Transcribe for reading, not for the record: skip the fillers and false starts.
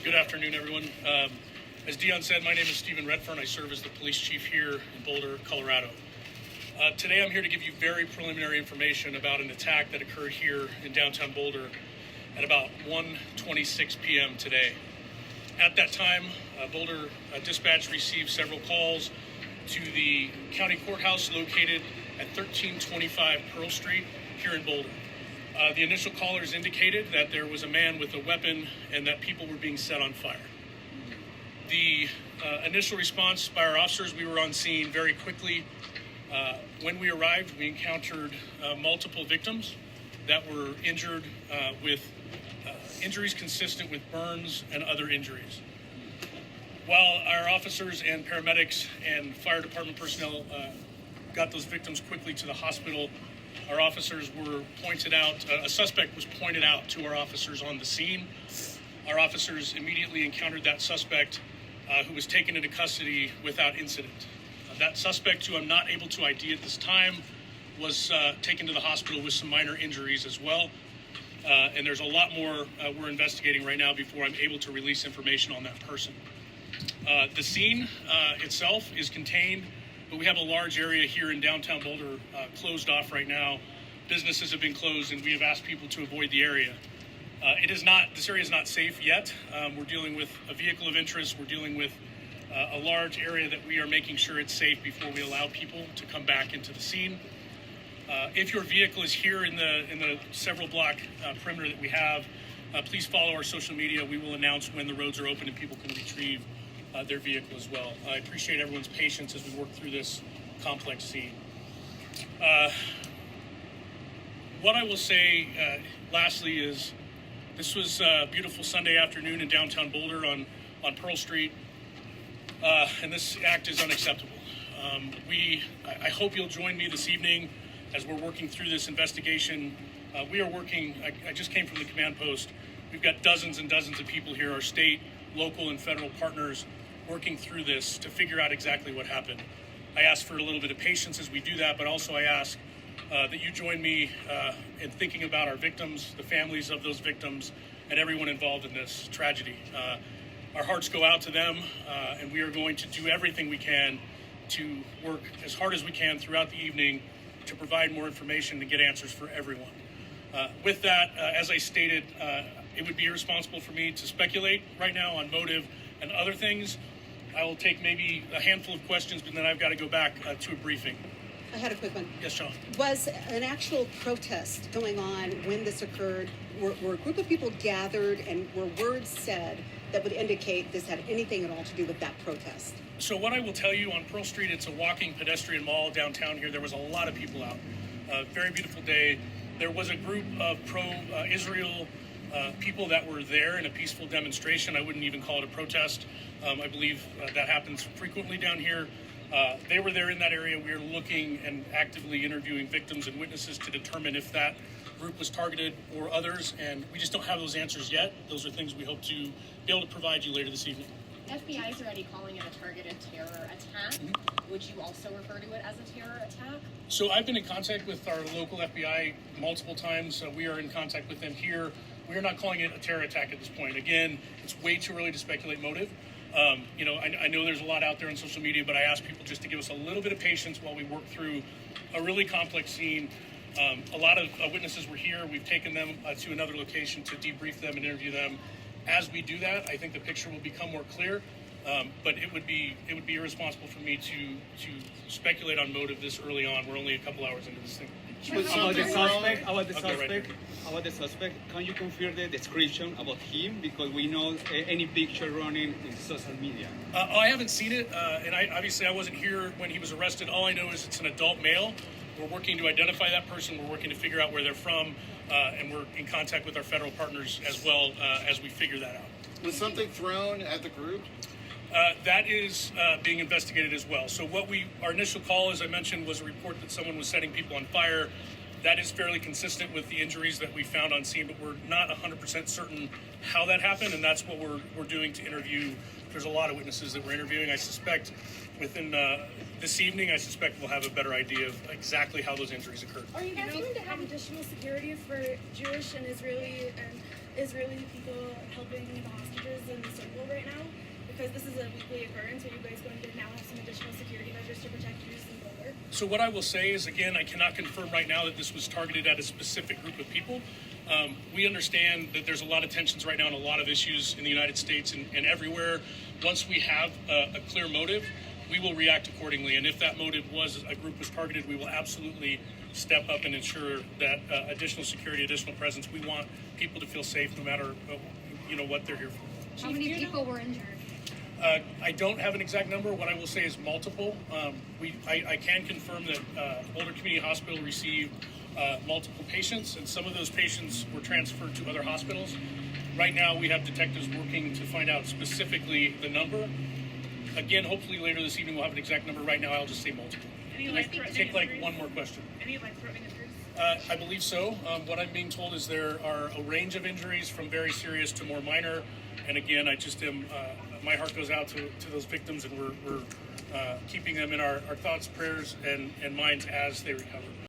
Good afternoon, everyone. As Dion said, my name is Stephen Redfern. I serve as the police chief here in Boulder, Colorado. Today I'm here to give you very preliminary information about an attack that occurred here in downtown Boulder at about 1:26 p.m. today. At that time, Boulder dispatch received several calls to the county courthouse located at 1325 Pearl Street here in Boulder. The initial callers indicated that there was a man with a weapon and that people were being set on fire. The initial response by our officers, we were on scene very quickly. When we arrived, we encountered multiple victims that were injured with injuries consistent with burns and other injuries. While our officers and paramedics and fire department personnel got those victims quickly to the hospital, our officers were pointed out, a suspect was pointed out to our officers on the scene. Our officers immediately encountered that suspect who was taken into custody without incident. That suspect, who I'm not able to ID at this time, was taken to the hospital with some minor injuries as well. And there's a lot more we're investigating right now before I'm able to release information on that person. The scene itself is contained, but we have a large area here in downtown Boulder closed off right now. Businesses have been closed, and we have asked people to avoid the area. This area is not safe yet. We're dealing with a vehicle of interest. We're dealing with a large area that we are making sure it's safe before we allow people to come back into the scene. If your vehicle is here in the several block perimeter that we have, please follow our social media. We will announce when the roads are open and people can retrieve their vehicle as well. I appreciate everyone's patience as we work through this complex scene. What I will say lastly is this was a beautiful Sunday afternoon in downtown Boulder on Pearl Street, and this act is unacceptable. I hope you'll join me this evening as we're working through this investigation. We are working, I just came from the command post. We've got dozens and dozens of people here, our state, local, and federal partners, working through this to figure out exactly what happened. I ask for a little bit of patience as we do that, but also I ask that you join me in thinking about our victims, the families of those victims, and everyone involved in this tragedy. Our hearts go out to them, and we are going to do everything we can to work as hard as we can throughout the evening to provide more information to get answers for everyone. With that, as I stated, it would be irresponsible for me to speculate right now on motive and other things. I will take maybe a handful of questions, but then I've got to go back to a briefing. I had a quick one. Yes, Sean. Was an actual protest going on when this occurred? Were a group of people gathered and were words said that would indicate this had anything at all to do with that protest? So what I will tell you, on Pearl Street, it's a walking pedestrian mall downtown here. There was a lot of people out. Very beautiful day. There was a group of pro-Israel people that were there in a peaceful demonstration. I wouldn't even call it a protest. I believe that happens frequently down here. They were there in that area. We are looking and actively interviewing victims and witnesses to determine if that group was targeted or others, and we just don't have those answers yet. Those are things we hope to be able to provide you later this evening. FBI is already calling it a targeted terror attack. Mm-hmm. Would you also refer to it as a terror attack? So I've been in contact with our local FBI multiple times. We are in contact with them here. We are not calling it a terror attack at this point. Again, it's way too early to speculate motive. I know there's a lot out there on social media, but I ask people just to give us a little bit of patience while we work through a really complex scene. A lot of witnesses were here. We've taken them to another location to debrief them and interview them. As we do that, I think the picture will become more clear. But it would be irresponsible for me to speculate on motive this early on. We're only a couple hours into this thing. About the suspect, can you confirm the description about him? Because we know any picture running in social media. I haven't seen it, and I wasn't here when he was arrested. All I know is it's an adult male. We're working to identify that person. We're working to figure out where they're from, and we're in contact with our federal partners as well as we figure that out. Was something thrown at the group? That is being investigated as well. So our initial call, as I mentioned, was a report that someone was setting people on fire. That is fairly consistent with the injuries that we found on scene, but we're not 100% certain how that happened, and that's what we're doing to interview. There's a lot of witnesses that we're interviewing. I suspect within this evening, we'll have a better idea of exactly how those injuries occurred. Are you guys going to have additional security for Jewish and Israeli people helping the hostages and the weekly occurrence? Are you guys going to now have some additional security measures to protect youth in Boulder? So what I will say is, again, I cannot confirm right now that this was targeted at a specific group of people. We understand that there's a lot of tensions right now and a lot of issues in the United States and everywhere. Once we have a clear motive, we will react accordingly. And if that motive was a group was targeted, we will absolutely step up and ensure that additional security, additional presence. We want people to feel safe no matter what they're here for. How many people were injured? I don't have an exact number. What I will say is multiple. I can confirm that Boulder Community Hospital received multiple patients, and some of those patients were transferred to other hospitals. Right now, we have detectives working to find out specifically the number. Again, hopefully later this evening we'll have an exact number. Right now, I'll just say multiple. Any Take one more question. Any life-threatening injuries? I believe so. What I'm being told is there are a range of injuries from very serious to more minor. And again, I just am. My heart goes out to those victims, and we're keeping them in our thoughts, prayers, and minds as they recover.